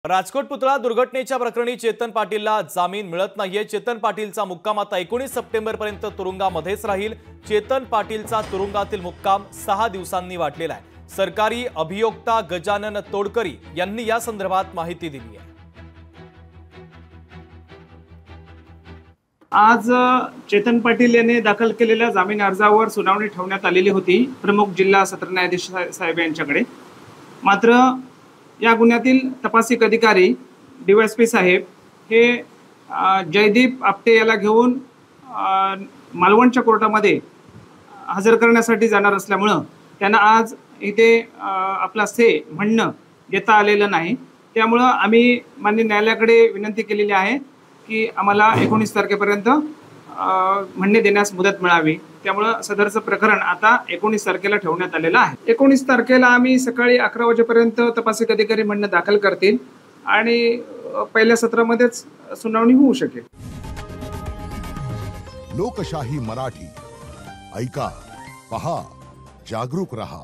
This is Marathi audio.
राजकोट पुतळा दुर्घटनेच्या प्रकरणी चेतन पाटीलला जामीन मिळत नाहीये। चेतन पाटीलचा मुक्काम आता 19 सप्टेंबरपर्यंत तुरुंगामध्येच राहील। चेतन पाटीलचा तुरुंगातील मुक्काम 6 दिवसांनी वाढलेला आहे। सरकारी अभियोक्ता गजानन तोडकरी यांनी या संदर्भात माहिती दिली आहे। आज चेतन पाटील यांनी दाखल केलेल्या जामीन अर्जावर सुनावणी ठेवण्यात आलेली होती प्रमुख जिल्हा सत्र न्यायाधीश साहेब यांच्याकडे। मात्र या गुन्ह्यातील तपासिक अधिकारी डीवायएसपी साहेब हे जयदीप आपटे याला घेऊन मालवणच्या कोर्टामध्ये हजर करण्यासाठी जाणार असल्यामुळे त्यांना आज इथे आपला म्हणणं देता आलेलं नाही। त्यामुळे आम्ही माननीय न्यायालयाकडे विनंती केलेली आहे की आम्हाला 19 तारखेपर्यंत म्हणणे देण्यास मुदत मिळावी। त्यामुळे सदरचं प्रकरण आता 19 तारखेला ठेवण्यात आलेलं आहे। 19 तारखेला आम्ही सकाळी 11 वाजेपर्यंत तपासिक अधिकारी म्हणणं दाखल करतील आणि पहिल्या सत्रामध्येच सुनावणी होऊ शकेल। लोकशाही मराठी ऐका, पहा, जागरूक रहा।